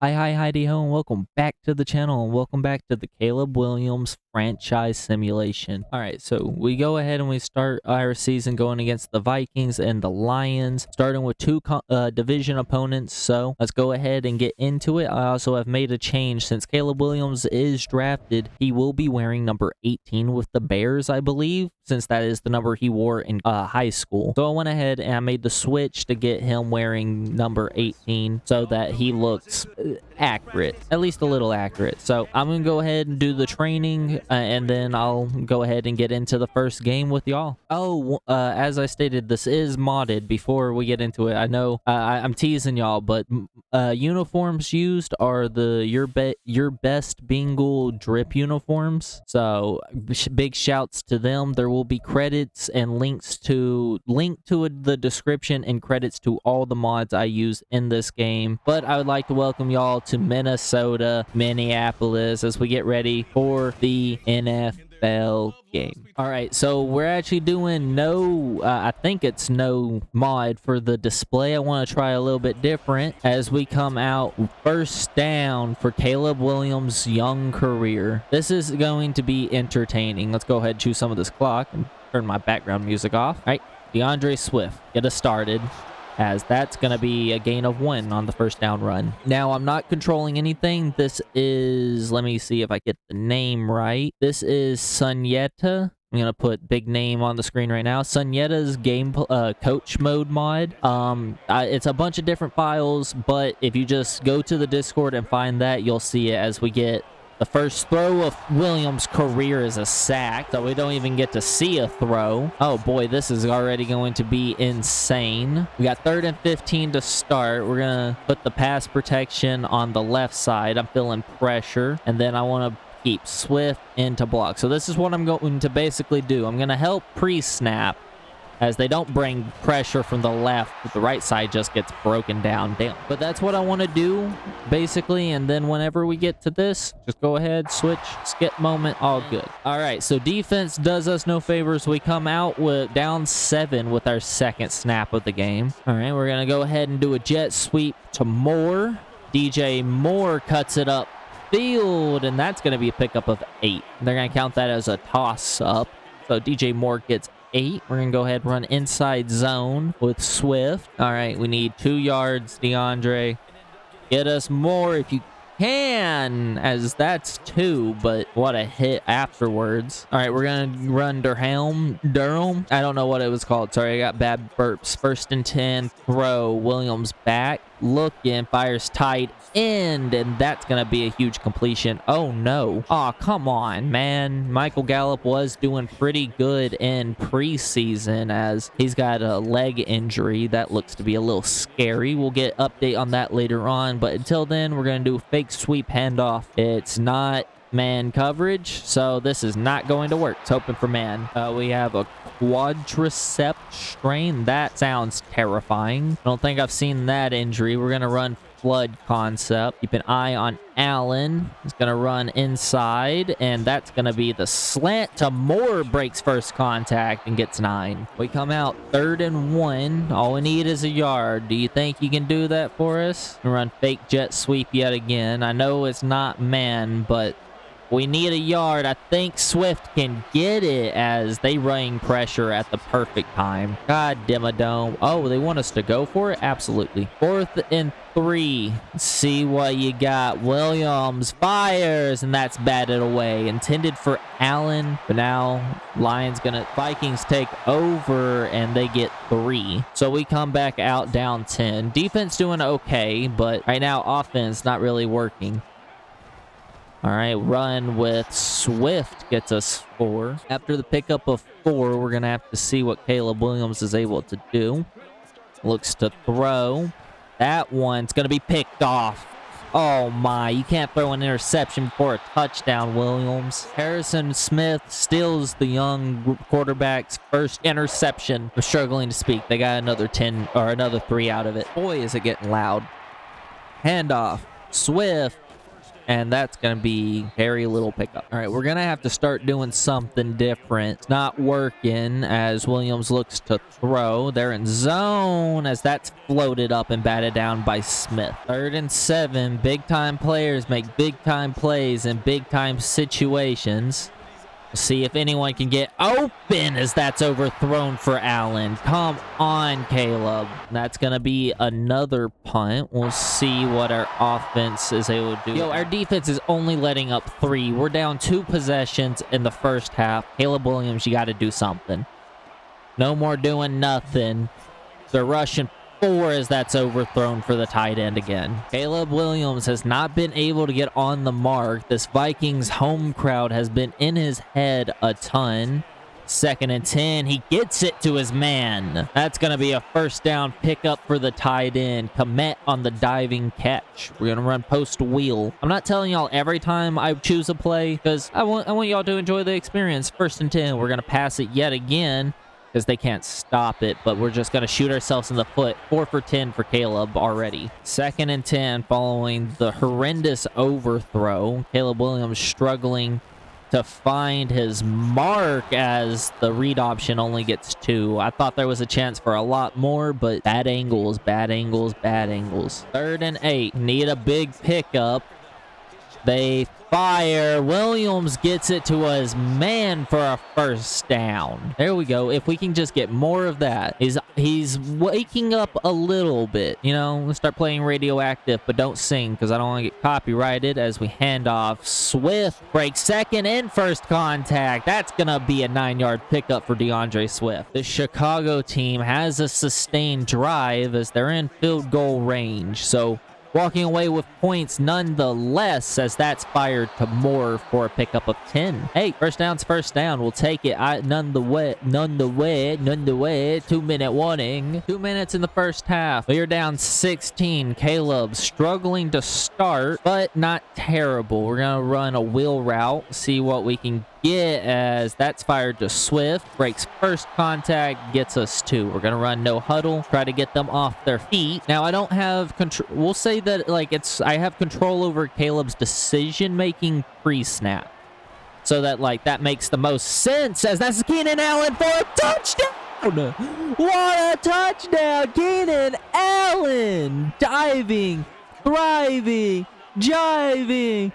Hi, Heidi Ho, and welcome back to the channel, and welcome back to the Caleb Williams franchise simulation. All right, so we go ahead and we start our season going against the Vikings and the Lions, starting with two division opponents. So let's go ahead and get into it. I also have made a change since Caleb Williams is drafted. He will be wearing number 18 with the Bears, I believe, since that is the number he wore in high school. So I went ahead and I made the switch to get him wearing number 18 so that he looks accurate, at least a little accurate. So I'm gonna go ahead and do the training and then I'll go ahead and get into the first game with y'all. As I stated, this is modded. Before we get into it, I know I'm teasing y'all, but uniforms used are the your best Bengal drip uniforms. So big shouts to them. There will be credits and links to the description and credits to all the mods I use in this game. But I would like to welcome y'all to Minnesota, Minneapolis, as we get ready for the NFL game. All right, so we're actually doing I think it's no mod for the display. I want to try a little bit different as we come out first down for Caleb Williams' young career. This is going to be entertaining. Let's go ahead and choose some of this clock and turn my background music off. All right, DeAndre Swift, get us started, as that's going to be a gain of 1 on the first down run. Now, I'm not controlling anything. This is, let me see if I get the name right. This is Sunyeta. I'm going to put big name on the screen right now. Sunyeta's game coach mode mod. It's a bunch of different files, but if you just go to the Discord and find that, you'll see it as we get the first throw of Williams' career is a sack, so we don't even get to see a throw. Oh boy, this is already going to be insane. We got 3rd and 15 to start. We're going to put the pass protection on the left side. I'm feeling pressure, and then I want to keep Swift into block. So this is what I'm going to basically do. I'm going to help pre-snap, as they don't bring pressure from the left, but the right side just gets broken down. Damn. But that's what I want to do, basically, and then whenever we get to this, just go ahead, switch, skip moment, all good. All right, so defense does us no favors. We come out with down 7 with our second snap of the game. All right, we're going to go ahead and do a jet sweep to Moore. DJ Moore cuts it up field, and that's going to be a pickup of 8. They're going to count that as a toss-up. So DJ Moore gets 8. We're going to go ahead and run inside zone with Swift. All right, we need 2 yards, DeAndre. Get us more if you can, as that's 2, but what a hit afterwards. All right, we're going to run Durham. I don't know what it was called. Sorry, I got bad burps. 1st and 10, throw. Williams back. Looking, fires tight end, and that's going to be a huge completion. Oh, no. Oh, come on, man. Michael Gallup was doing pretty good in preseason, as he's got a leg injury. That looks to be a little scary. We'll get update on that later on, but until then, we're going to do a fake sweep handoff. It's not man coverage, so this is not going to work. It's hoping for man. We have a quadricep strain. That sounds terrifying. I don't think I've seen that injury. We're going to run flood concept. Keep an eye on Allen. He's going to run inside, and that's going to be the slant to Moore. Breaks first contact and gets 9. We come out 3rd and 1. All we need is a yard. Do you think you can do that for us? We run fake jet sweep yet again. I know it's not man, but we need a yard. I think Swift can get it, as they running pressure at the perfect time. God damn it, dome. Oh, they want us to go for it? Absolutely. 4th and 3. See what you got. Williams fires, and that's batted away. Intended for Allen, but now Vikings take over, and they get 3. So we come back out down 10. Defense doing okay, but right now offense not really working. All right, run with Swift gets us 4. After the pickup of 4, we're going to have to see what Caleb Williams is able to do. Looks to throw. That one's going to be picked off. Oh, my. You can't throw an interception for a touchdown, Williams. Harrison Smith steals the young quarterback's first interception. We're struggling to speak. They got another 3 out of it. Boy, is it getting loud. Handoff. Swift. and that's going to be very little pickup. All right, we're going to have to start doing something different. It's not working as Williams looks to throw. They're in zone as that's floated up and batted down by Smith. 3rd and 7. Big-time players make big-time plays in big-time situations. See if anyone can get open as that's overthrown for Allen. Come on, Caleb. That's going to be another punt. We'll see what our offense is able to do. Yo, our defense is only letting up 3. We're down 2 possessions in the first half. Caleb Williams, you got to do something. No more doing nothing. They're rushing 4 as that's overthrown for the tight end again. Caleb Williams has not been able to get on the mark. This Vikings home crowd has been in his head a ton. 2nd and 10. He gets it to his man. That's going to be a first down pickup for the tight end. Komet on the diving catch. We're going to run post wheel. I'm not telling y'all every time I choose a play because I want y'all to enjoy the experience. 1st and 10. We're going to pass it yet again, because they can't stop it, but we're just going to shoot ourselves in the foot. 4 for 10 for Caleb already. 2nd and 10 following the horrendous overthrow. Caleb Williams struggling to find his mark as the read option only gets 2. I thought there was a chance for a lot more, but bad angles, bad angles, bad angles. 3rd and 8. Need a big pickup. They fire. Williams gets it to his man for a first down. There we go. If we can just get more of that. He's waking up a little bit. You know, we'll start playing Radioactive, but don't sing because I don't want to get copyrighted as we hand off. Swift breaks 2nd and 1st contact. That's going to be a 9-yard pickup for DeAndre Swift. The Chicago team has a sustained drive as they're in field goal range. So walking away with points nonetheless as that's fired to Moore for a pickup of 10. Hey, first down's first down. We'll take it. None the way. 2-minute warning. 2 minutes in the first half. We are down 16. Caleb struggling to start, but not terrible. We're going to run a wheel route, see what we can get as that's fired to Swift. Breaks first contact, gets us 2. We're gonna run no huddle, try to get them off their feet. Now I don't have control. We'll say that I have control over Caleb's decision making pre-snap, so that that makes the most sense as that's Keenan Allen for a touchdown. What a touchdown! Keenan Allen diving, thriving, jiving.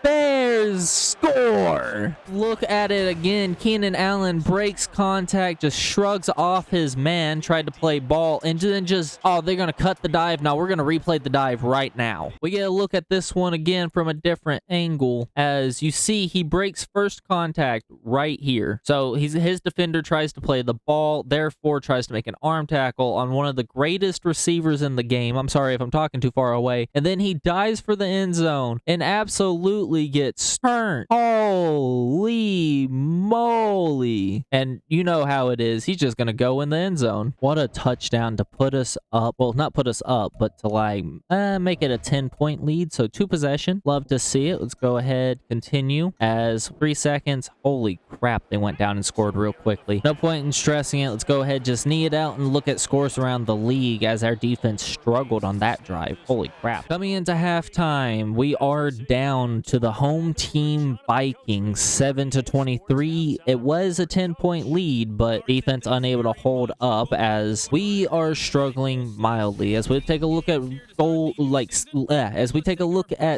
Bears score. Look at it again. Keenan Allen breaks contact, just shrugs off his man, tried to play ball, and then just, oh, they're going to cut the dive. Now we're going to replay the dive right now. We get a look at this one again from a different angle. As you see, he breaks first contact right here. So his defender tries to play the ball, therefore tries to make an arm tackle on one of the greatest receivers in the game. I'm sorry if I'm talking too far away. And then he dives for the end zone and absolutely gets turned. Holy moly. And you know how it is. He's just going to go in the end zone. What a touchdown to put us up. Well, not put us up, but to make it a 10-point lead. So 2 possession. Love to see it. Let's go ahead. Continue as 3 seconds. Holy crap. They went down and scored real quickly. No point in stressing it. Let's go ahead. Just knee it out and look at scores around the league as our defense struggled on that drive. Holy crap. Coming into halftime, we are down to the home team Vikings 7-23. It was a 10-point lead, but defense unable to hold up as we are struggling mildly. As we take a look at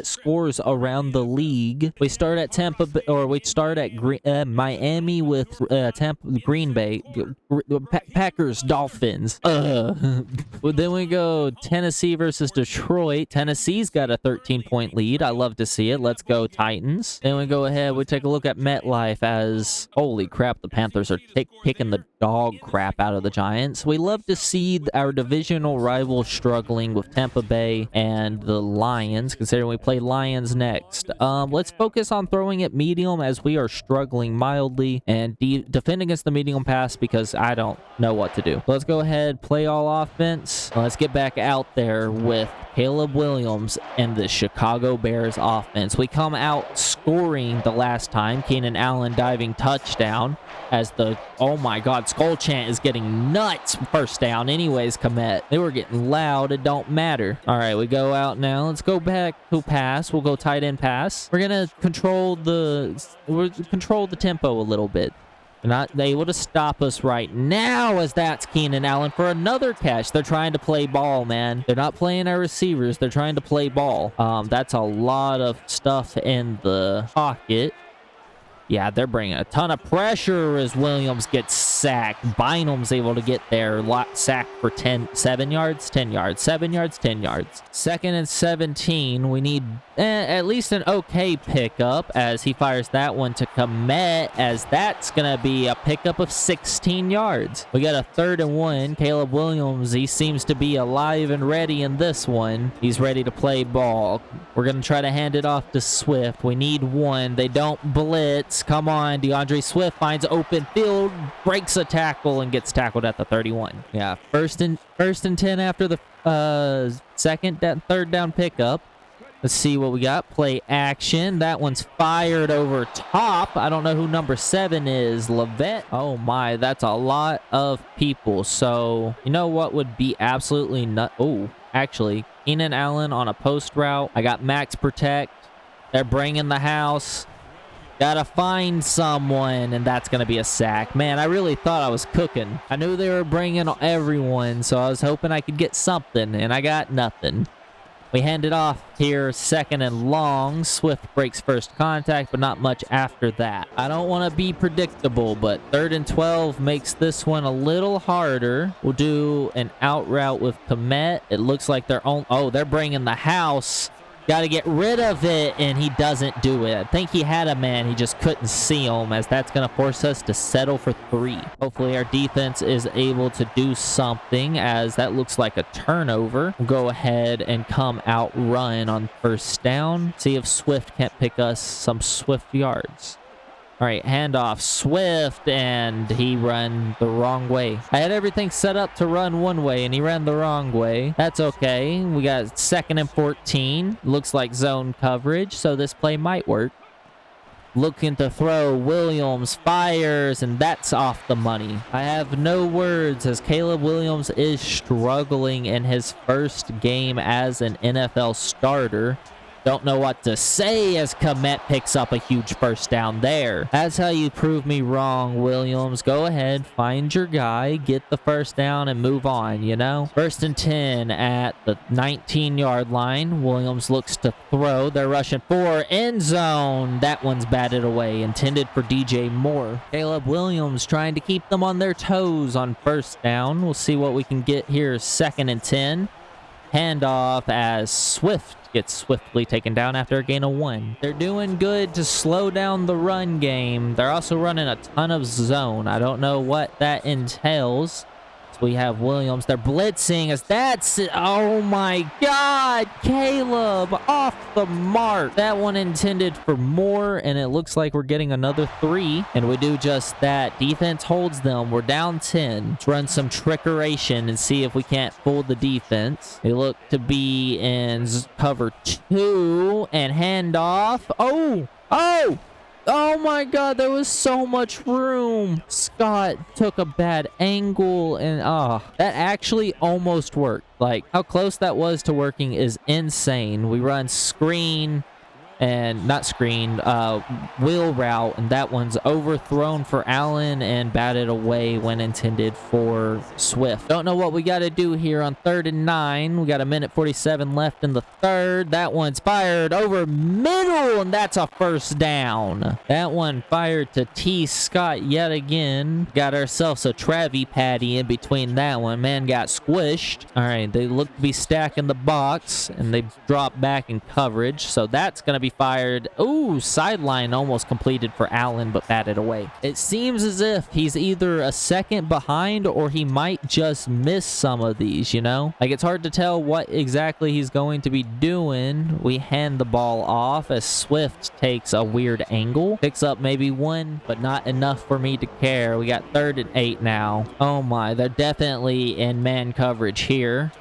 scores around the league, we start at Miami with Green Bay, Packers, Dolphins. Then we go Tennessee versus Detroit. Tennessee's got a 13-point lead. I love to see it. Let's go Titans. Then we go ahead, we take a look at MetLife as, holy crap, the Panthers are kicking the dog crap out of the Giants. We love to see our divisional rivals struggling with Tampa Bay and the Lions, considering we play Lions next. Let's focus on throwing it medium as we are struggling mildly and defend against the medium pass because I don't know what to do. Let's go ahead, play all offense. Let's get back out there with Caleb Williams and the Chicago Bears offense. We come out scoring the last time. Keenan Allen diving touchdown as the Oh my God, Skull Chant is getting nuts. First down anyways, Komet. They were getting loud. It don't matter. All right, we go out now. Let's go back to pass. We'll go tight end pass. We're going to control the tempo a little bit. They're not able to stop us right now, as that's Keenan Allen for another catch. They're trying to play ball, man. They're not playing our receivers. They're trying to play ball. That's a lot of stuff in the pocket. Yeah, they're bringing a ton of pressure as Williams gets sacked. Bynum's able to get there. Sacked for 7 yards, 10 yards, 7 yards, 10 yards. 2nd and 17. We need at least an okay pickup as he fires that one to Komet, as that's going to be a pickup of 16 yards. We got a 3rd and 1. Caleb Williams, he seems to be alive and ready in this one. He's ready to play ball. We're going to try to hand it off to Swift. We need one. They don't blitz. Come on. DeAndre Swift finds open field, breaks a tackle, and gets tackled at the 31. Yeah, first and 10 after the 3rd down pickup. Let's see what we got. Play action. That one's fired over top. I don't know who number 7 is. Levet. Oh my, that's a lot of people. So, you know what would be absolutely nut? Oh, actually, Keenan Allen on a post route. I got max protect. They're bringing the house. Gotta find someone, and that's gonna be a sack. Man, I really thought I was cooking. I knew they were bringing everyone, so I was hoping I could get something, and I got nothing. We hand it off here, 2nd and long. Swift breaks first contact, but not much after that. I don't want to be predictable, but 3rd and 12 makes this one a little harder. We'll do an out route with Komet. It looks like they're on. Oh, they're bringing the house. Got to get rid of it, and he doesn't do it. I think he had a man. He just couldn't see him, as that's going to force us to settle for 3. Hopefully, our defense is able to do something, as that looks like a turnover. We'll go ahead and come out run on 1st down. See if Swift can't pick us some Swift yards. All right, handoff, Swift, and he ran the wrong way. I had everything set up to run one way, and he ran the wrong way. That's okay. We got 2nd and 14. Looks like zone coverage, so this play might work. Looking to throw. Williams fires, and that's off the money. I have no words, as Caleb Williams is struggling in his first game as an NFL starter. Don't know what to say, as Komet picks up a huge first down there. That's how you prove me wrong, Williams. Go ahead, find your guy, get the first down, and move on, you know? 1st and 10 at the 19-yard line. Williams looks to throw. They're rushing for end zone. That one's batted away, intended for DJ Moore. Caleb Williams trying to keep them on their toes on 1st down. We'll see what we can get here. 2nd and 10. Handoff as Swift gets swiftly taken down after a gain of 1. They're doing good to slow down the run game. They're also running a ton of zone. I don't know what that entails. So we have Williams. They're blitzing as that's it. Oh my God, Caleb off the mark. That one intended for more, and it looks like we're getting another 3, and we do just that. Defense holds them. We're down 10. Let's run some trickeration and see if we can't fool the defense. They look to be in cover 2, and handoff. Oh my God, there was so much room. Scott took a bad angle, and that actually almost worked. Like, how close that was to working is insane. We run screen and not screen, wheel route, and that one's overthrown for Allen and batted away when intended for Swift. Don't know what we got to do here on 3rd and 9. We got a minute 47 left in the 3rd. That one's fired over middle, and that's a first down. That one fired to T. Scott yet again. Got ourselves a Travie Patty in between that one. Man got squished. All right, they look to be stacking the box, and they drop back in coverage, so that's going to be fired. Ooh, sideline almost completed for Allen, but batted away. It seems as if he's either a second behind or he might just miss some of these, you know? Like, it's hard to tell what exactly he's going to be doing. We hand the ball off as Swift takes a weird angle. Picks up maybe 1, but not enough for me to care. We got 3rd and 8 now. Oh my, they're definitely in man coverage here.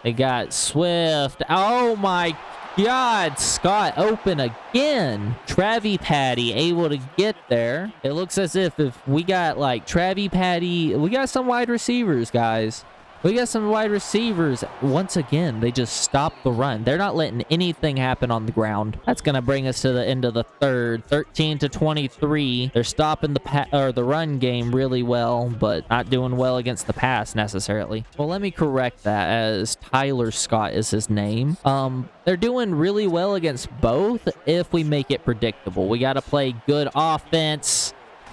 They got Swift. Oh my God, Scott open again. Travie Patty able to get there. It looks as if we got like Travie Patty, we got some wide receivers, guys. We got some wide receivers. Once again, they just stopped the run. They're not letting anything happen on the ground. That's going to bring us to the end of the third. 13-23. They're stopping the run game really well, but not doing well against the pass necessarily. Well, let me correct that, as Tyler Scott is his name. They're doing really well against both if we make it predictable. We got to play good offense.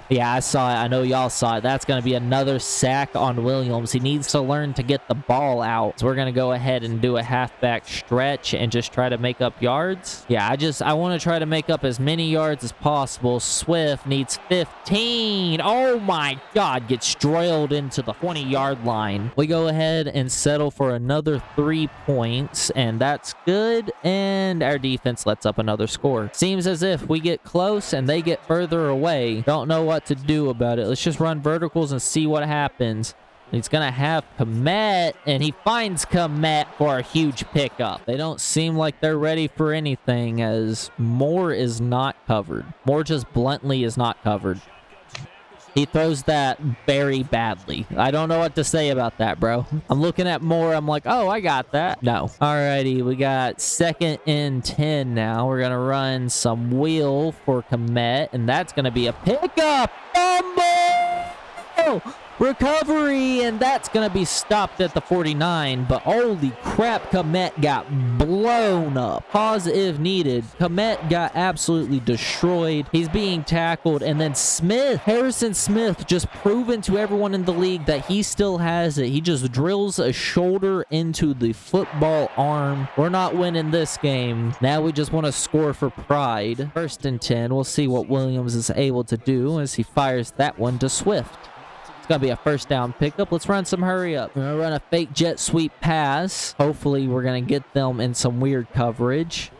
Yeah, I saw it. I know y'all saw it. That's going to be another sack on Williams. He needs to learn to get the ball out. So we're going to go ahead and do a halfback stretch and just try to make up yards. Yeah, I want to try to make up as many yards as possible. Swift needs 15. Oh my God, gets drilled into the 20-yard line. We go ahead and settle for another 3 points, and that's good. And our defense lets up another score. Seems as if we get close and they get further away. Don't know what to do about it. Let's just run verticals and see what happens. He's gonna have Komet, and he finds Komet for a huge pickup. They don't seem like they're ready for anything, as Moore is not covered. Moore just bluntly is not covered. He throws that very badly. I don't know what to say about that, bro. I'm looking at Moore. I'm like, oh, I got that. No. Alrighty, we got 2nd and 10 now. We're going to run some wheel for Komet, and that's going to be a pickup. Fumble! Recovery, and that's going to be stopped at the 49, but holy crap, Komet got blown up. Pause if needed. Komet got absolutely destroyed. He's being tackled, and then Harrison Smith, just proven to everyone in the league that he still has it. He just drills a shoulder into the football arm. We're not winning this game. Now we just want to score for pride. 1st and 10. We'll see what Williams is able to do as he fires that one to Swift. Gonna be a 1st down pickup. Let's run some hurry up. We're gonna run a fake jet sweep pass. Hopefully we're gonna get them in some weird coverage,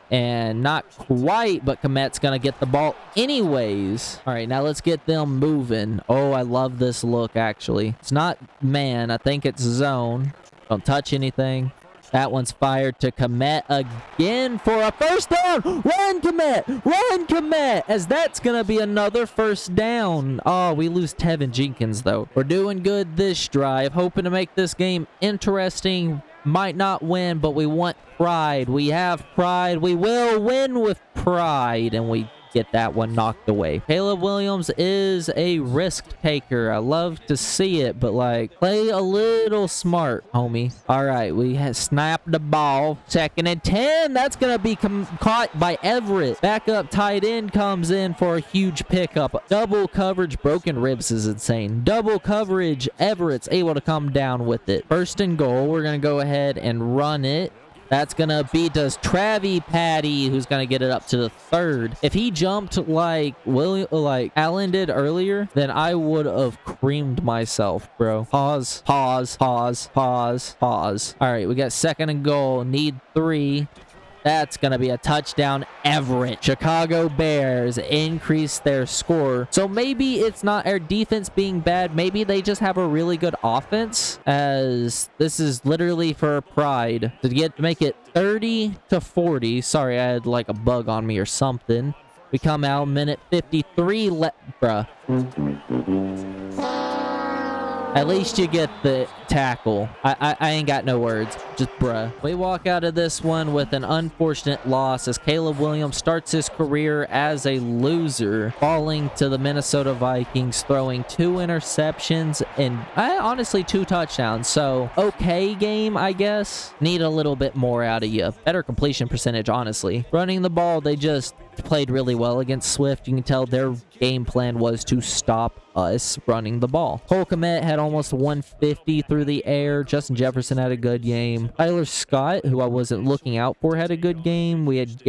and not quite, but Komet's gonna get the ball anyways. All right, now let's get them moving. Oh, I love this look. Actually, it's not man, I think it's zone. Don't touch anything. That one's fired to Komet again for a 1st down. Run, Komet! Run, Komet! As that's going to be another 1st down. Oh, we lose Tevin Jenkins, though. We're doing good this drive. Hoping to make this game interesting. Might not win, but we want pride. We have pride. We will win with pride. And we get that one knocked away. Caleb Williams is a risk taker. I love to see it, but like, play a little smart, homie. All right, we have snapped the ball. 2nd and 10. That's gonna be caught by Everett. Backup tight end comes in for a huge pickup. Double coverage. Broken ribs is insane. Double coverage. Everett's able to come down with it. 1st and goal. We're gonna go ahead and run it. That's going to be Travie Patty, who's going to get it up to the 3rd. If he jumped like Allen did earlier, then I would have creamed myself, bro. Pause, pause, pause, pause, pause. All right, we got 2nd and goal. Need 3. That's going to be a touchdown. Everett. Chicago Bears increase their score. So maybe it's not our defense being bad. Maybe they just have a really good offense, as this is literally for pride. To make it 30-40. Sorry, I had like a bug on me or something. We come out minute 53. Bruh. At least you get the tackle. I ain't got no words. Just bruh. We walk out of this one with an unfortunate loss as Caleb Williams starts his career as a loser, falling to the Minnesota Vikings, throwing 2 interceptions and honestly 2 touchdowns. So, okay game, I guess. Need a little bit more out of you. Better completion percentage, honestly. Running the ball, they just played really well against Swift. You can tell their game plan was to stop us running the ball. Cole Kmet had almost 150 through the air. Justin Jefferson had a good game. Tyler Scott, who I wasn't looking out for, had a good game. We had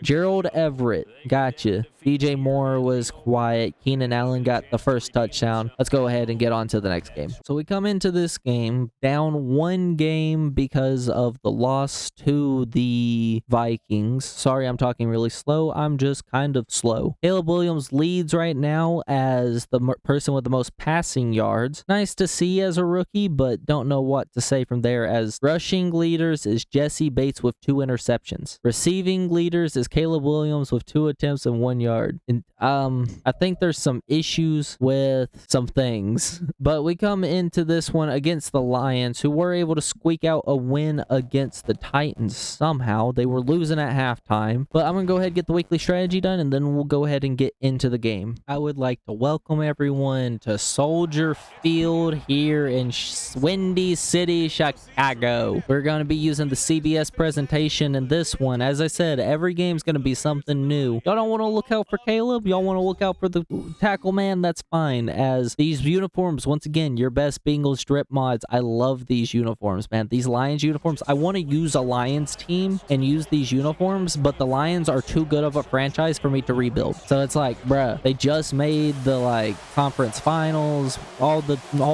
Gerald Everett. Gotcha. DJ Moore was quiet. Keenan Allen got the first touchdown. Let's go ahead and get on to the next game. So we come into this game down 1 game because of the loss to the Vikings. Sorry, I'm talking really slow. I'm just kind of slow. Caleb Williams leads right now as the person with the most passing yards. Nice to see as a rookie, but don't know what to say from there, as rushing leaders is Jesse Bates with 2 interceptions. Receiving leaders is Caleb Williams with 2 attempts and 1 yard. And I think there's some issues with some things, but we come into this one against the Lions, who were able to squeak out a win against the Titans somehow. They were losing at halftime, but I'm gonna go ahead and get the weekly strategy done, and then we'll go ahead and get into the game. I would like to welcome everyone to Soldier Field here in Windy City, Chicago. We're going to be using the CBS presentation in this one. As I said, every game's going to be something new. Y'all don't want to look out for Caleb? Y'all want to look out for the tackle man? That's fine. As these uniforms, once again, your best Bengals drip mods. I love these uniforms, man. These Lions uniforms. I want to use a Lions team and use these uniforms, but the Lions are too good of a franchise for me to rebuild. So it's like, bruh, they just made the conference finals, all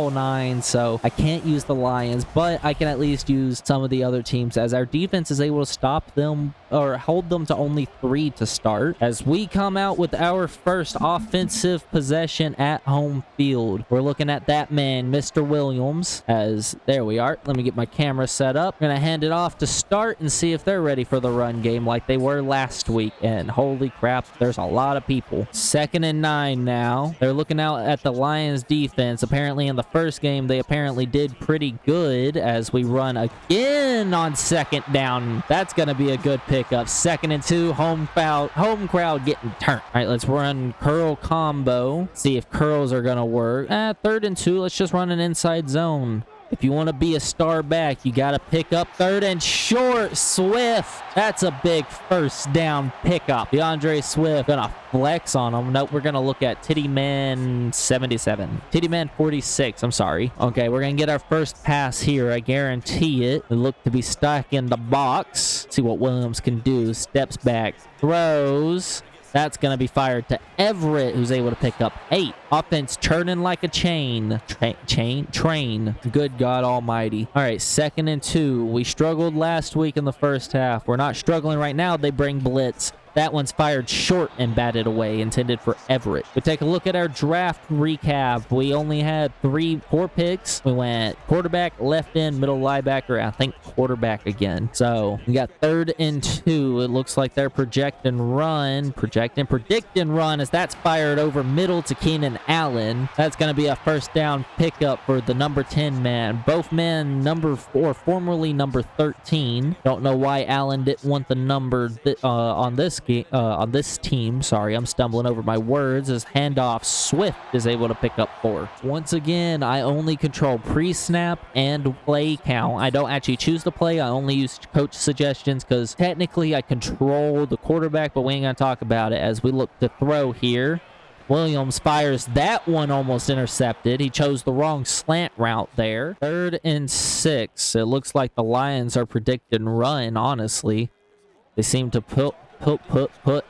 9, so I can't use the Lions, but I can at least use some of the other teams, as our defense is able to stop them or hold them to only 3 to start, as we come out with our first offensive possession at home field. We're looking at that man, Mr. Williams, as there we are. Let me get my camera set up. I'm gonna hand it off to start and see if they're ready for the run game like they were last week, and holy crap, there's a lot of people. 2nd and 9 now. They're looking out at the Lions defense. Apparently in the first game they apparently did pretty good, as we run again on 2nd down. That's gonna be a good pickup. 2nd and 2, home crowd getting turned. All right, let's run curl combo, see if curls are gonna work. 3rd and 2, let's just run an inside zone. If you want to be a star back, you got to pick up 3rd and short. Swift. That's a big first down pickup. DeAndre Swift gonna flex on him. Nope, we're gonna look at Titty Man 77. Titty Man 46, I'm sorry. Okay, we're gonna get our first pass here. I guarantee it. We look to be stuck in the box. See what Williams can do. Steps back, throws. That's going to be fired to Everett, who's able to pick up 8. Offense turning like a train. Good God almighty. All right, 2nd and 2. We struggled last week in the first half. We're not struggling right now. They bring blitz. That one's fired short and batted away, intended for Everett. We take a look at our draft recap. We only had 4 picks. We went quarterback, left end, middle linebacker, I think quarterback again. So we got 3rd and 2. It looks like they're predicting run, as that's fired over middle to Keenan Allen. That's going to be a first down pickup for the number 10 man. Both men number 4, formerly number 13. Don't know why Allen didn't want the number on this team. Sorry, I'm stumbling over my words. As handoff, Swift is able to pick up 4. Once again, I only control pre-snap and play count. I don't actually choose the play. I only use coach suggestions because technically I control the quarterback, but we ain't gonna talk about it. As we look to throw here, Williams fires that one, almost intercepted. He chose the wrong slant route there. 3rd and 6. It looks like the Lions are predicting run, honestly. They seem to put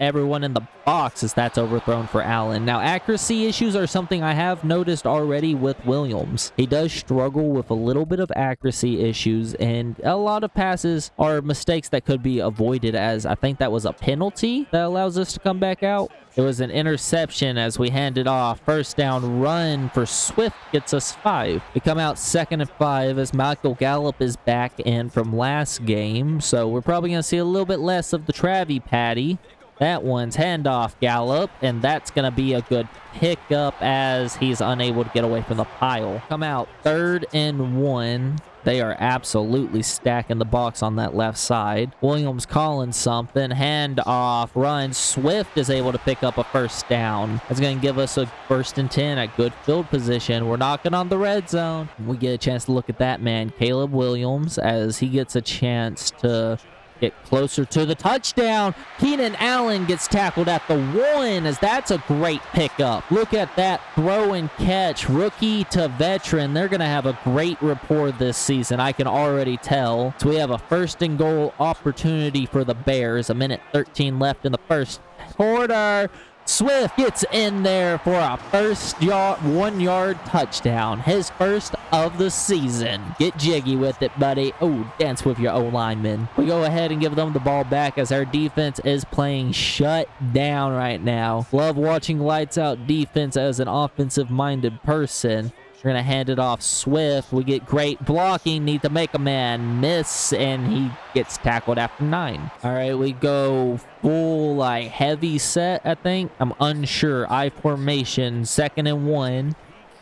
everyone in the box as that's overthrown for Allen. Now, accuracy issues are something I have noticed already with Williams. He does struggle with a little bit of accuracy issues, and a lot of passes are mistakes that could be avoided, as I think that was a penalty that allows us to come back out. It was an interception as we hand it off. First down run for Swift gets us 5. We come out 2nd and 5 as Michael Gallup is back in from last game. So we're probably going to see a little bit less of the Travie Patty. That one's handoff Gallup, and that's going to be a good pickup as he's unable to get away from the pile. Come out 3rd and 1. They are absolutely stacking the box on that left side. Williams calling something. Hand off. Run. Swift is able to pick up a first down. That's going to give us a 1st and 10 at good field position. We're knocking on the red zone. We get a chance to look at that man, Caleb Williams, as he gets a chance to get closer to the touchdown. Keenan Allen gets tackled at the 1, as that's a great pickup. Look at that throw and catch. Rookie to veteran. They're going to have a great rapport this season. I can already tell. So we have a 1st and goal opportunity for the Bears. 1:13 left in the first quarter. Swift gets in there for a first 1-yard touchdown. His first of the season. Get jiggy with it, buddy. Oh, dance with your O-lineman. We go ahead and give them the ball back as our defense is playing shut down right now. Love watching lights out defense as an offensive-minded person. We're going to hand it off Swift. We get great blocking. Need to make a man miss, and he gets tackled after 9. All right, we go full, like, heavy set, I think. I'm unsure. I formation, 2nd and 1.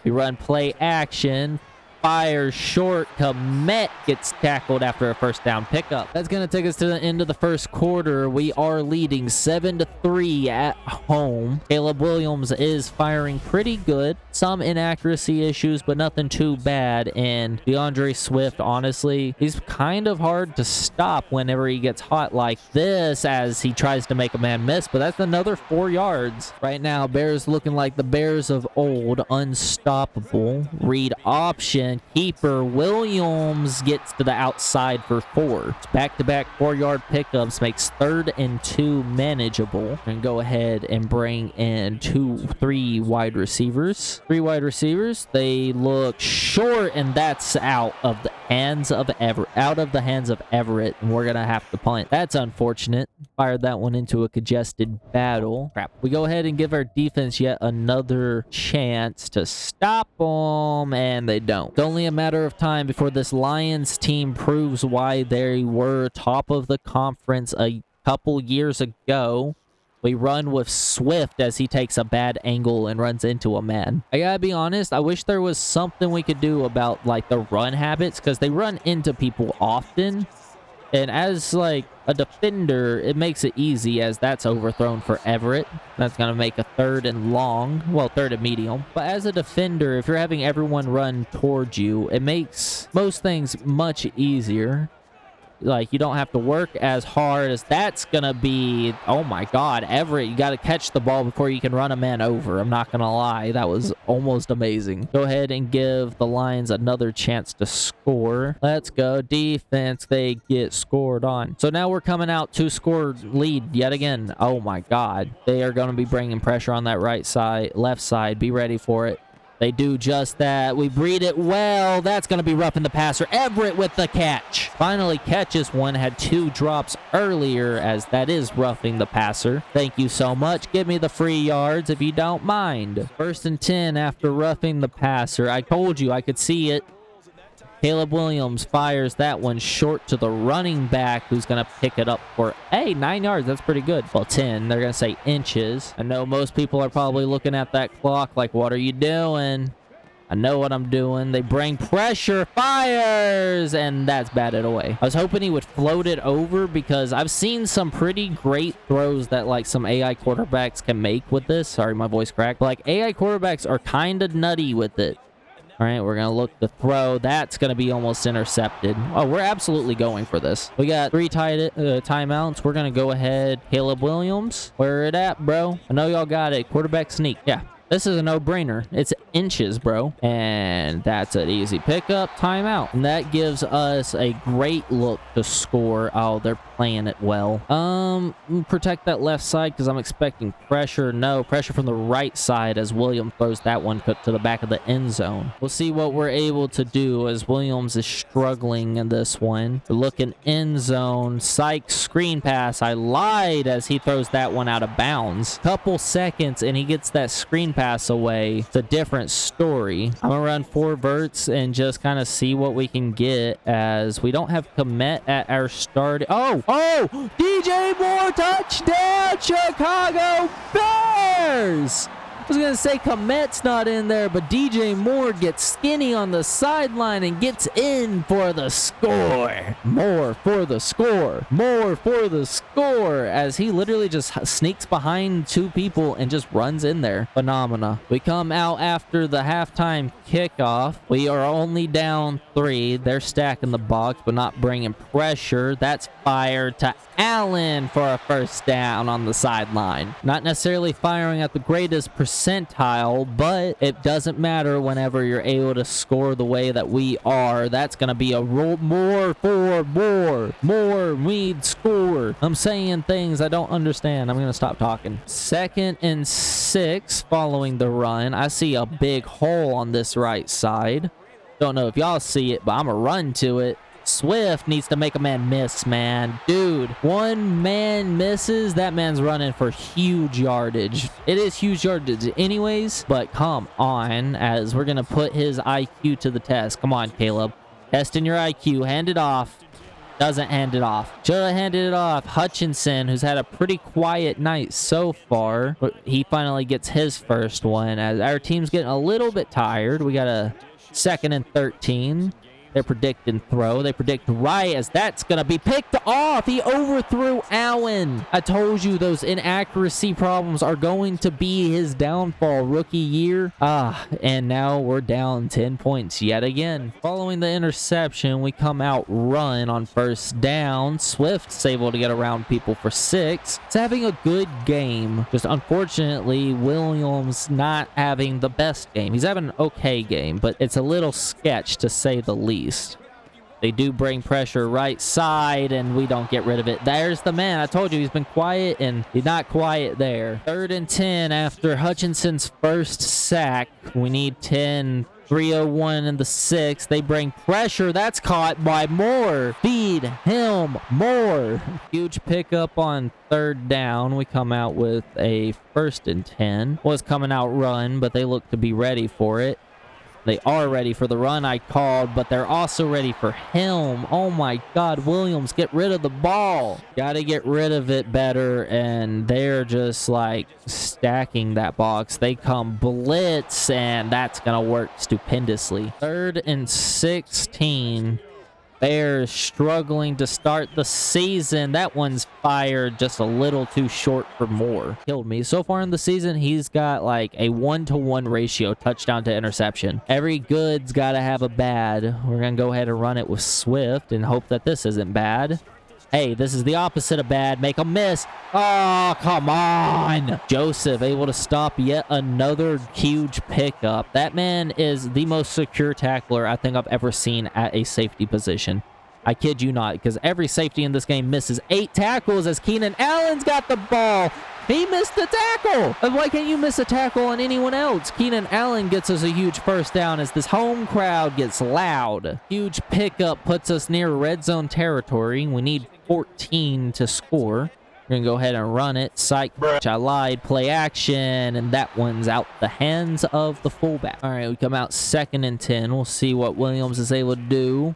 We run play action. Fire short. Komet gets tackled after a first down pickup. That's going to take us to the end of the first quarter. We are leading 7-3 at home. Caleb Williams is firing pretty good. Some inaccuracy issues, but nothing too bad. And DeAndre Swift, honestly, he's kind of hard to stop whenever he gets hot like this as he tries to make a man miss. But that's another 4 yards. Right now, Bears looking like the Bears of old. Unstoppable. Read option. Keeper Williams gets to the outside for 4. Back-to-back 4-yard pickups makes 3rd and 2 manageable. And go ahead and bring in 3 wide receivers. 3 wide receivers. They look short, and that's out of the hands of Everett. And we're gonna have to punt. That's unfortunate. Fired that one into a congested battle. Crap. We go ahead and give our defense yet another chance to stop them, and they don't. It's only a matter of time before this Lions team proves why they were top of the conference a couple years ago. We run with Swift as he takes a bad angle and runs into a man. I gotta be honest, I wish there was something we could do about, like, the run habits, because they run into people often. And as, like, a defender, it makes it easy as that's overthrown for Everett. That's going to make a 3rd and long. Well, 3rd and medium. But as a defender, if you're having everyone run towards you, it makes most things much easier. Like, you don't have to work as hard as that's gonna be. Oh my god, Everett, you gotta catch the ball before you can run a man over. I'm not gonna lie, that was almost amazing. Go ahead and give the Lions another chance to score. Let's go defense. They get scored on. So now we're coming out to score lead yet again. Oh my god, they are gonna be bringing pressure on that left side. Be ready for it. They do just that. We breed it well. That's going to be roughing the passer. Everett with the catch. Finally catches one. Had 2 drops earlier as that is roughing the passer. Thank you so much. Give me the free yards if you don't mind. 1st and 10 after roughing the passer. I told you I could see it. Caleb Williams fires that one short to the running back who's going to pick it up for, 9 yards. That's pretty good. Well, 10. They're going to say inches. I know most people are probably looking at that clock like, what are you doing? I know what I'm doing. They bring pressure, fires, and that's batted away. I was hoping he would float it over because I've seen some pretty great throws that, like, some AI quarterbacks can make with this. Sorry, my voice cracked. But, like, AI quarterbacks are kind of nutty with it. All right, we're going to look to throw. That's going to be almost intercepted. Oh, we're absolutely going for this. We got 3 timeouts. We're going to go ahead. Caleb Williams, where it at, bro? I know y'all got it. Quarterback sneak. Yeah. This is a no-brainer. It's inches, bro. And that's an easy pickup. Timeout. And that gives us a great look to score. Oh, they're playing it well. Protect that left side because I'm expecting pressure. No, pressure from the right side as Williams throws that one to the back of the end zone. We'll see what we're able to do as Williams is struggling in this one. We're looking end zone. Psych screen pass. I lied as he throws that one out of bounds. Couple seconds and he gets that screen pass away. It's a different story. I'm gonna run 4 verts and just kind of see what we can get as we don't have Komet at our start. Oh, DJ Moore touchdown, Chicago Bears. I was going to say Komet's not in there, but DJ Moore gets skinny on the sideline and gets in for the score. More for the score. More for the score as he literally just sneaks behind 2 people and just runs in there. Phenomena. We come out after the halftime kickoff. We are only down 3. They're stacking the box, but not bringing pressure. That's fired to Allen for a first down on the sideline. Not necessarily firing at the greatest precision percentile, but it doesn't matter whenever you're able to score the way that we are. That's going to be a roll more. We need score. I'm saying things I don't understand. I'm going to stop talking. 2nd and 6 following the run. I see a big hole on this right side. Don't know if y'all see it, but I'm going to run to it. Swift needs to make a man miss, man. Dude, one man misses, that man's running for huge yardage. It is huge yardage anyways, but come on, as we're going to put his IQ to the test. Come on, Caleb. Testing your IQ. Hand it off. Doesn't hand it off. Should have handed it off. Hutchinson, who's had a pretty quiet night so far, but he finally gets his first one as our team's getting a little bit tired. We got a 2nd and 13. They're predicting throw. They predict right as that's going to be picked off. He overthrew Allen. I told you those inaccuracy problems are going to be his downfall rookie year. And now we're down 10 points yet again. Following the interception, we come out run on 1st down. Swift's able to get around people for 6. It's having a good game. Just unfortunately, Williams not having the best game. He's having an okay game, but it's a little sketch to say the least. They do bring pressure right side, and we don't get rid of it. There's the man. I told you he's been quiet, and he's not quiet there. 3rd and 10 after Hutchinson's first sack. We need 10. 3:01 in the 6th. They bring pressure. That's caught by Moore. Feed him more. Huge pickup on 3rd down. We come out with a 1st and 10. Was coming out run, but they look to be ready for it. They are ready for the run I called, but they're also ready for him. Oh my God, Williams, get rid of the ball. Got to get rid of it better, and they're just like stacking that box. They come blitz, and that's going to work stupendously. 3rd and 16. Bears struggling to start the season. That one's fired just a little too short for Moore. Killed me. So far in the season, he's got like a 1-to-1 ratio touchdown to interception. Every good's got to have a bad. We're going to go ahead and run it with Swift and hope that this isn't bad. Hey, this is the opposite of bad. Make a miss. Oh, come on. Joseph able to stop yet another huge pickup. That man is the most secure tackler I think I've ever seen at a safety position. I kid you not, because every safety in this game misses 8 tackles as Keenan Allen's got the ball. He missed the tackle. And why can't you miss a tackle on anyone else? Keenan Allen gets us a huge 1st down as this home crowd gets loud. Huge pickup puts us near red zone territory. We need 14 to score. We're going to go ahead and run it. Psych, I lied. Play action. And that one's out the hands of the fullback. All right, we come out 2nd and 10. We'll see what Williams is able to do.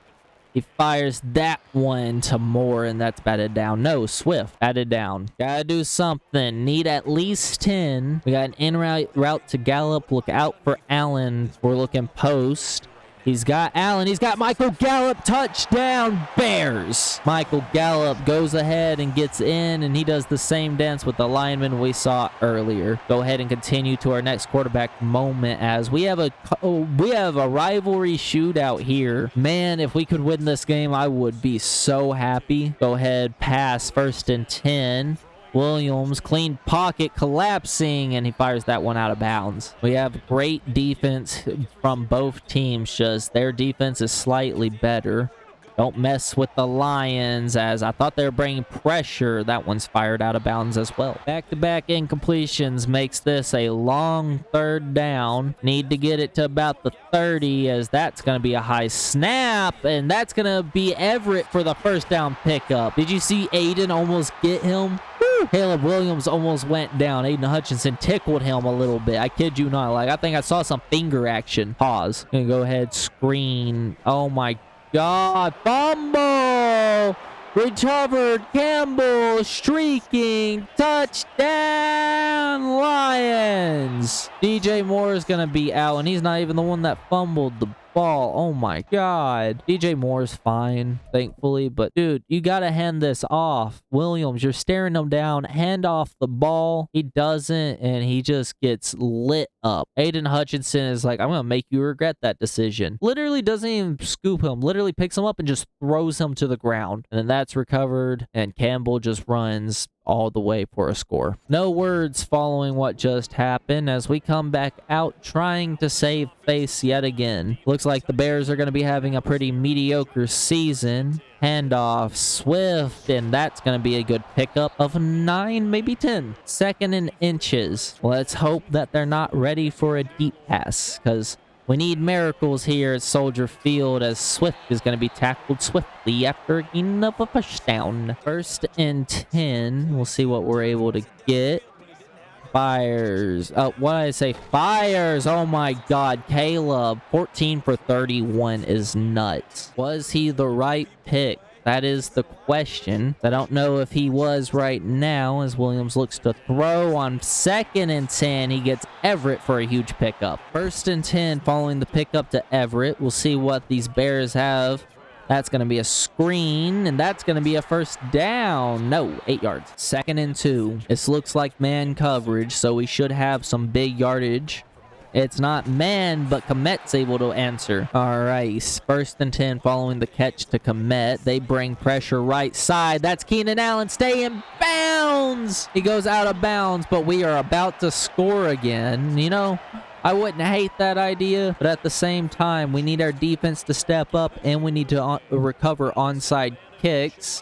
He fires that one to Moore, and that's batted down. No, Swift batted down. Gotta do something. Need at least 10. We got an in-route to Gallup. Look out for Allen. We're looking post. He's got Allen. He's got Michael Gallup. Touchdown, Bears. Michael Gallup goes ahead and gets in, and he does the same dance with the lineman we saw earlier. Go ahead and continue to our next quarterback moment as we have a rivalry shootout here. Man, if we could win this game, I would be so happy. Go ahead, pass 1st and 10. Williams, clean pocket, collapsing, and he fires that one out of bounds. We have great defense from both teams, just their defense is slightly better. Don't mess with the Lions, as I thought they were bringing pressure. That one's fired out of bounds as well. Back-to-back incompletions makes this a long 3rd down. Need to get it to about the 30, as that's going to be a high snap, and that's going to be Everett for the 1st down pickup. Did you see Aiden almost get him? Caleb Williams almost went down. Aiden Hutchinson tickled him a little bit. I kid you not. Like, I think I saw some finger action. Pause. Gonna go ahead, screen. Oh my God. Fumble! Recovered. Campbell streaking. Touchdown, Lions. DJ Moore is gonna be out, and he's not even the one that fumbled the ball. Oh my God. DJ Moore's fine, thankfully, but dude, you gotta hand this off. Williams, you're staring him down. Hand off the ball. He doesn't, and he just gets lit up. Aiden Hutchinson is like, I'm gonna make you regret that decision. Literally doesn't even scoop him. Literally picks him up and just throws him to the ground. And then that's recovered, and Campbell just runs all the way for a score. No words following what just happened as we come back out trying to save face yet again. Looks like the Bears are going to be having a pretty mediocre season. Handoff, Swift, and that's going to be a good pickup of 9, maybe 10. 2nd and inches. Let's hope that they're not ready for a deep pass, because we need miracles here at Soldier Field as Swift is going to be tackled swiftly after a gain of a first down. 1st and 10. We'll see what we're able to get. Fires. What did I say? Fires. Oh my God. Caleb, 14 for 31 is nuts. Was he the right pick? That is the question. I don't know if he was right now as Williams looks to throw on 2nd and 10. He gets Everett for a huge pickup. 1st and 10 following the pickup to Everett. We'll see what these Bears have. That's going to be a screen, and that's going to be a first down. No, 8 yards. 2nd and 2. This looks like man coverage, so we should have some big yardage. It's not man, but Komet's able to answer. All right, 1st and 10 following the catch to Komet. They bring pressure right side. That's Keenan Allen. Stay in bounds. He goes out of bounds, but we are about to score again. You know, I wouldn't hate that idea, but at the same time, we need our defense to step up, and we need to recover onside kicks.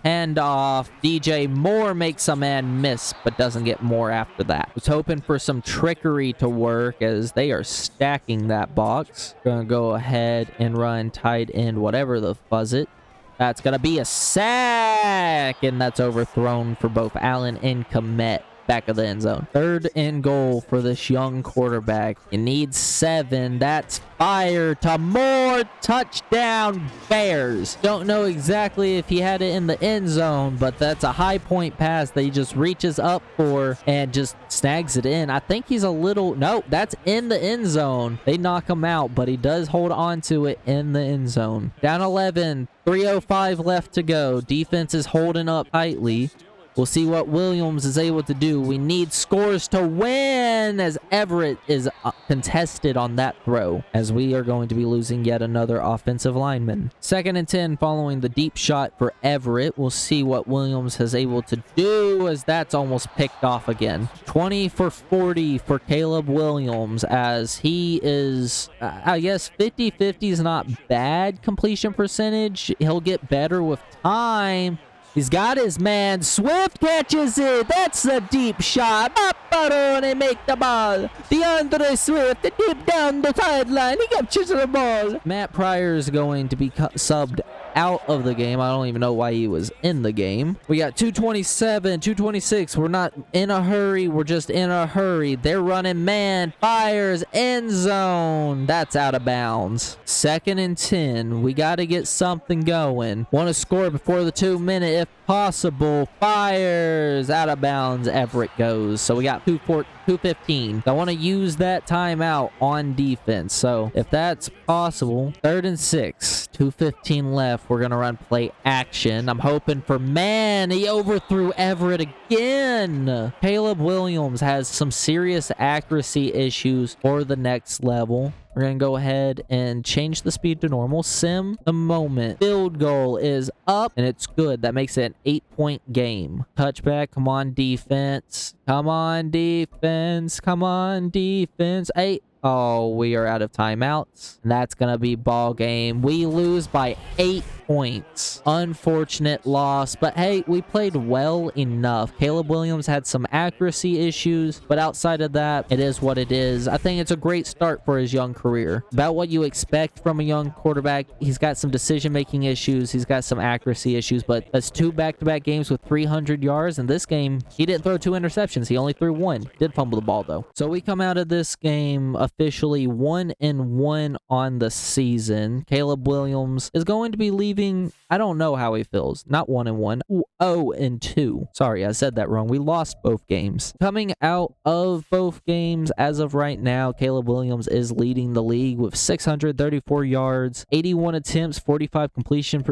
Handoff. DJ Moore makes a man miss, but doesn't get more after that. Was hoping for some trickery to work as they are stacking that box. Gonna go ahead and run tight end, whatever the fuzz it. That's gonna be a sack, and that's overthrown for both Allen and Komet. Back of the end zone. 3rd and goal for this young quarterback. You need 7. That's fire to Moore. Touchdown Bears. Don't know exactly if he had it in the end zone, but that's a high point pass that he just reaches up for and just snags it in. I think he's a little... No, that's in the end zone. They knock him out, but he does hold on to it in the end zone. Down 11. 3:05 left to go. Defense is holding up tightly. We'll see what Williams is able to do. We need scores to win as Everett is contested on that throw, as we are going to be losing yet another offensive lineman. 2nd and 10 following the deep shot for Everett. We'll see what Williams is able to do as that's almost picked off again. 20 for 40 for Caleb Williams as he is, I guess 50-50 is not bad completion percentage. He'll get better with time. He's got his man. Swift catches it. That's a deep shot. They make the ball. DeAndre Swift, deep down the sideline. He captures the ball. Matt Pryor is going to be subbed out of the game. I don't even know why he was in the game. We got 227, 226. We're not in a hurry. We're just in a hurry. They're running man. Fires. End zone. That's out of bounds. 2nd and 10. We got to get something going. Want to score before the 2-minute if possible. Fires. Out of bounds. Everett goes. So we got 2:15. I want to use that timeout on defense. So if that's possible, 3rd and 6. 2:15 left. We're going to run play action. I'm hoping for man. He overthrew Everett again. Caleb Williams has some serious accuracy issues for the next level. We're going to go ahead and change the speed to normal. Sim the moment. Field goal is up, and it's good. That makes it an 8-point game. Touchback. Come on, defense. Come on, defense. Come on, defense. 8. Oh, we are out of timeouts. That's going to be ball game. We lose by 8 points. Unfortunate loss, but hey, we played well enough. Caleb Williams had some accuracy issues, but outside of that, it is what it is. I think it's a great start for his young career. About what you expect from a young quarterback. He's got some decision-making issues. He's got some accuracy issues, but that's 2 back-to-back games with 300 yards. In this game, he didn't throw 2 interceptions. He only threw 1. Did fumble the ball, though. So we come out of this game officially 1-1 on the season. Caleb Williams is going to be leaving. I don't know how he feels. Not 1-1. 0-2. Sorry, I said that wrong. We lost both games. Coming out of both games as of right now, Caleb Williams is leading the league with 634 yards, 81 attempts, 45 completion.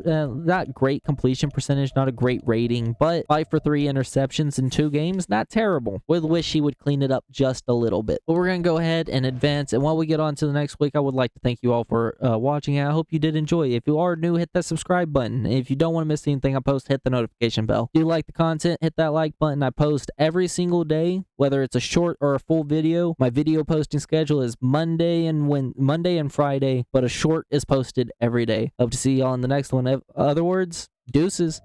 Not great completion percentage, not a great rating, but 5 for 3 interceptions in 2 games. Not terrible. Would wish he would clean it up just a little bit. But we're going to go ahead and advance defense. And while we get on to the next week, I would like to thank you all for watching. I hope you did enjoy. If you are new, hit that subscribe button. If you don't want to miss anything I post, hit the notification bell. If you like the content, hit that like button. I post every single day, whether it's a short or a full video. My video posting schedule is Monday and Friday, but a short is posted every day. Hope to see y'all in the next one. Other words, deuces.